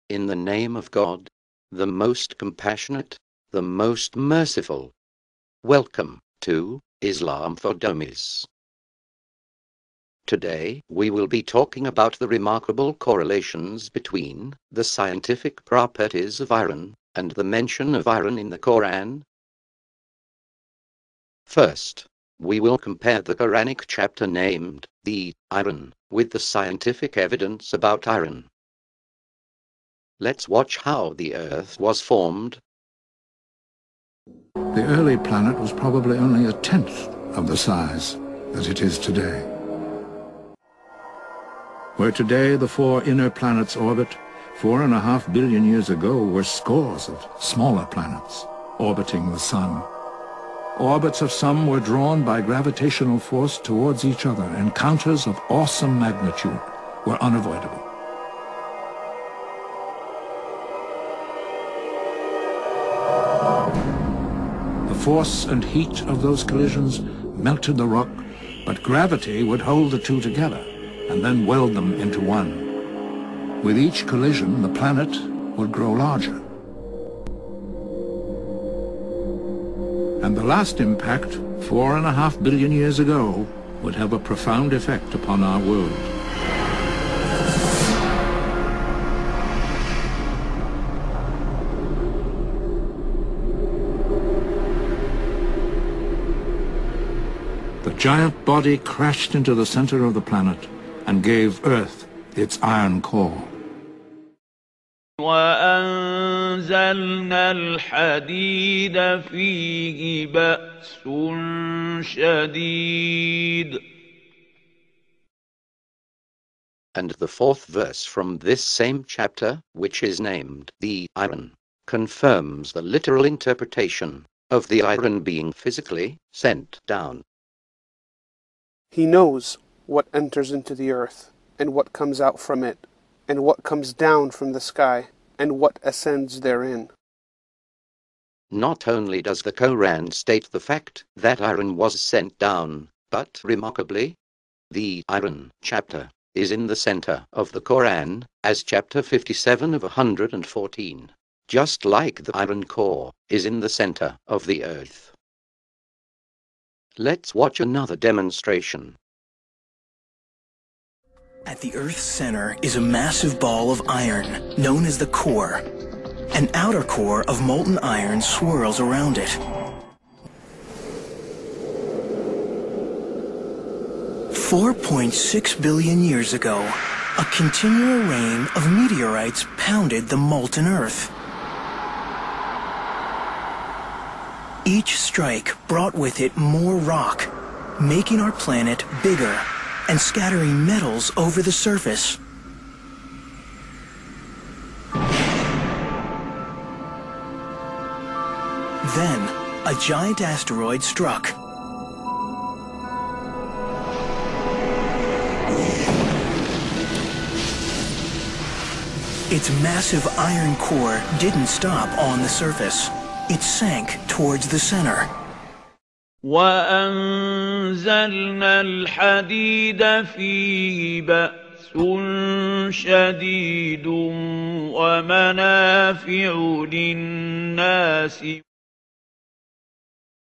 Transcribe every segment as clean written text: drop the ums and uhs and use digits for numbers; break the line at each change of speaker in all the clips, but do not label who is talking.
In the name of God, the most compassionate, the most merciful. Welcome to Islam for Dummies. Today, we will be talking about the remarkable correlations between the scientific properties of iron and the mention of iron in the Quran. First, we will compare the Quranic chapter named the Iron with the scientific evidence about iron. Let's watch how the Earth was formed.
The early planet was probably only a tenth of the size that it is today. Where today the four inner planets orbit, 4.5 billion years ago were scores of smaller planets orbiting the sun. Orbits of some were drawn by gravitational force towards each other. Encounters of awesome magnitude were unavoidable. The force and heat of those collisions melted the rock, but gravity would hold the two together and then weld them into one. With each collision, the planet would grow larger. And the last impact, 4.5 billion years ago, would have a profound effect upon our world. The giant body crashed into the center of the planet and gave Earth its iron core.
وأنزلنا الحديد فيه بأس شديد.
And the fourth verse from this same chapter, which is named the Iron, confirms the literal interpretation of the iron being physically sent down.
He knows what enters into the earth, and what comes out from it, and what comes down from the sky, and what ascends therein.
Not only does the Quran state the fact that iron was sent down, but remarkably, the Iron chapter is in the center of the Quran as chapter 57 of 114, just like the iron core is in the center of the earth. Let's watch another demonstration.
At the Earth's center is a massive ball of iron, known as the core. An outer core of molten iron swirls around it. 4.6 billion years ago, a continual rain of meteorites pounded the molten Earth. Each strike brought with it more rock, making our planet bigger and scattering metals over the surface. Then, a giant asteroid struck. Its massive iron core didn't stop on the surface. It sank towards the center.
وأنزلنا الحديد فيه بأس شديد ومنافع للناس.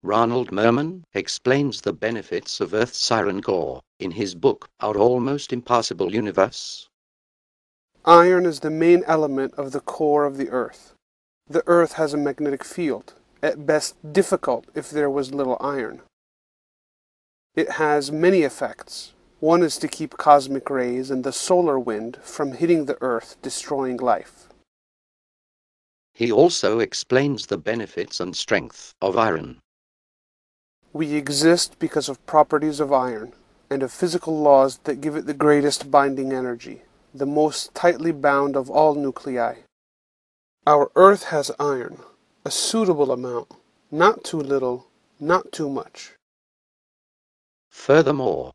Ronald Merman explains the benefits of Earth's iron core in his book Our Almost Impossible Universe.
Iron is the main element of the core of the earth. The earth has a magnetic field, at best difficult if there was little iron. It has many effects. One is to keep cosmic rays and the solar wind from hitting the earth, destroying life.
He also explains the benefits and strength of iron.
We exist because of properties of iron, and of physical laws that give it the greatest binding energy, the most tightly bound of all nuclei. Our earth has iron, a suitable amount, not too little, not too much.
Furthermore,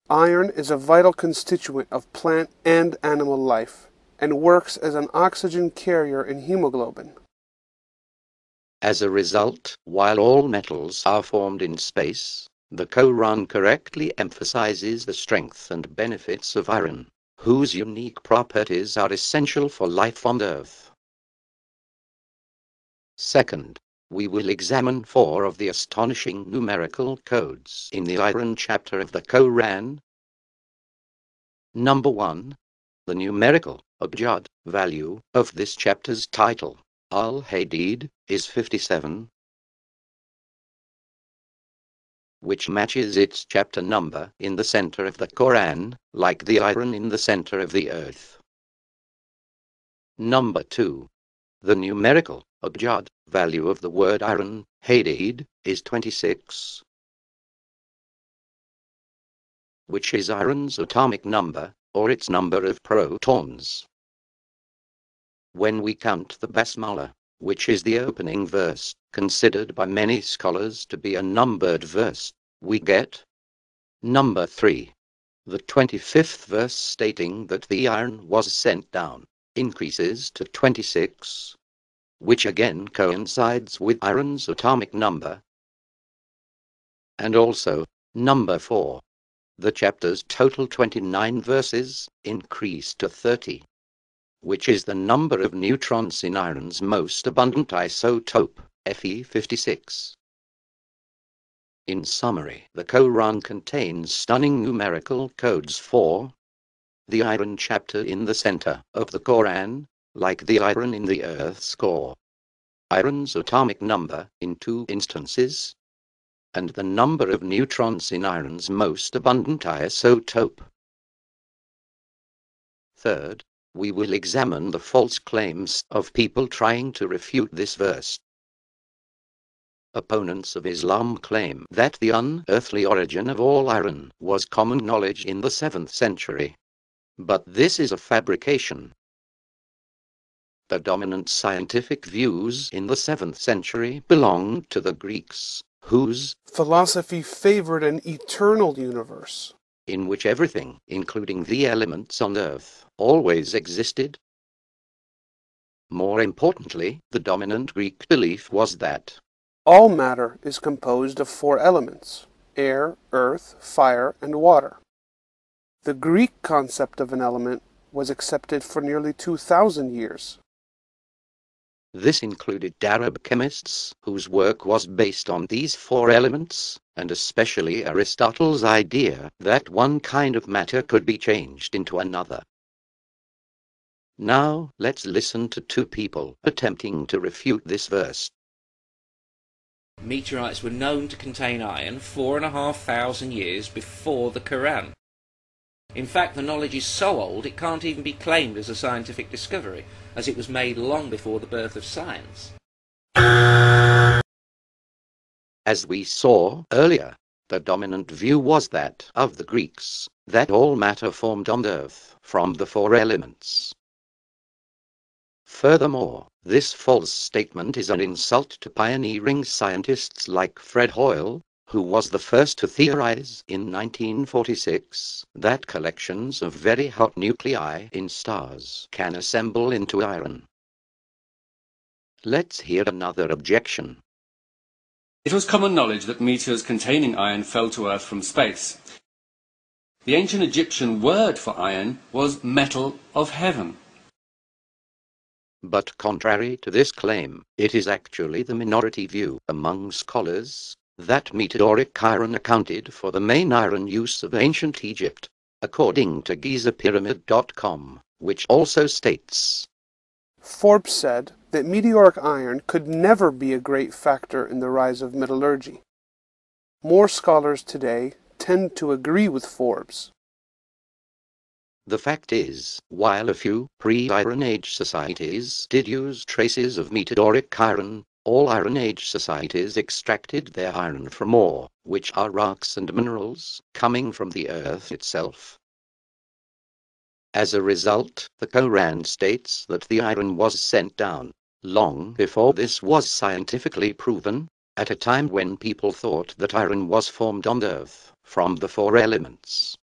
iron is a vital constituent of plant and animal life, and works as an oxygen carrier in hemoglobin.
As a result, while all metals are formed in space, the Quran correctly emphasizes the strength and benefits of iron, whose unique properties are essential for life on Earth. Second, we will examine 4 of the astonishing numerical codes in the iron chapter of the Quran. Number 1. The numerical abjad value of this chapter's title, Al-Hadid, is 57, which matches its chapter number in the center of the Quran, like the iron in the center of the earth. Number 2. The numerical abjad value of the word iron, Hadid, is 26, which is iron's atomic number, or its number of protons. When we count the Basmala, which is the opening verse, considered by many scholars to be a numbered verse, we get number 3. The 25th verse stating that the iron was sent down increases to 26, which again coincides with iron's atomic number. And also, number 4. The chapter's total 29 verses increase to 30, which is the number of neutrons in iron's most abundant isotope, Fe56. In summary, the Quran contains stunning numerical codes for the iron chapter in the center of the Quran, like the iron in the Earth's core, iron's atomic number in 2 instances, and the number of neutrons in iron's most abundant isotope. Third, we will examine the false claims of people trying to refute this verse. Opponents of Islam claim that the unearthly origin of all iron was common knowledge in the 7th century. But this is a fabrication. The dominant scientific views in the 7th century belonged to the Greeks, whose
philosophy favored an eternal universe,
in which everything, including the elements on Earth, always existed. More importantly, the dominant Greek belief was that
all matter is composed of 4 elements: air, earth, fire, and water. The Greek concept of an element was accepted for nearly 2,000 years.
This included Arab chemists whose work was based on these 4 elements, and especially Aristotle's idea that one kind of matter could be changed into another. Now, let's listen to 2 people attempting to refute this verse.
Meteorites were known to contain iron 4,500 years before the Quran. In fact, the knowledge is so old it can't even be claimed as a scientific discovery, as it was made long before the birth of science.
As we saw earlier, the dominant view was that of the Greeks, that all matter formed on Earth from the 4 elements. Furthermore, this false statement is an insult to pioneering scientists like Fred Hoyle, who was the first to theorize in 1946 that collections of very hot nuclei in stars can assemble into iron. Let's hear another objection.
It was common knowledge that meteors containing iron fell to Earth from space. The ancient Egyptian word for iron was metal of heaven.
But contrary to this claim, it is actually the minority view among scholars that meteoric iron accounted for the main iron use of ancient Egypt, according to GizaPyramid.com, which also states,
Forbes said that meteoric iron could never be a great factor in the rise of metallurgy. More scholars today tend to agree with Forbes.
The fact is, while a few pre-Iron Age societies did use traces of meteoric iron, all Iron Age societies extracted their iron from ore, which are rocks and minerals coming from the earth itself. As a result, the Quran states that the iron was sent down, long before this was scientifically proven, at a time when people thought that iron was formed on Earth from the 4 elements.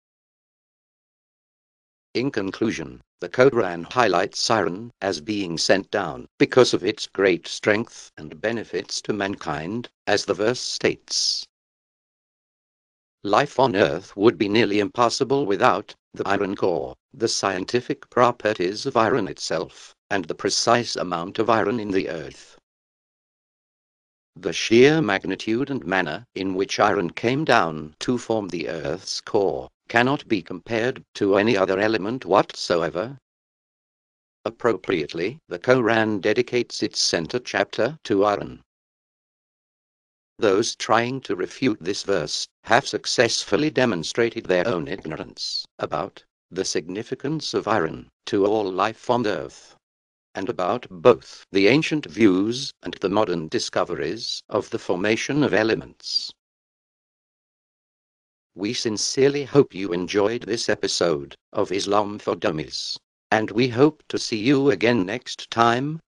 In conclusion, the Quran highlights iron as being sent down because of its great strength and benefits to mankind, as the verse states. Life on Earth would be nearly impossible without the iron core, the scientific properties of iron itself, and the precise amount of iron in the earth. The sheer magnitude and manner in which iron came down to form the earth's core cannot be compared to any other element whatsoever. Appropriately, the Quran dedicates its center chapter to iron. Those trying to refute this verse have successfully demonstrated their own ignorance about the significance of iron to all life on earth, and about both the ancient views and the modern discoveries of the formation of elements. We sincerely hope you enjoyed this episode of Islam for Dummies, and we hope to see you again next time.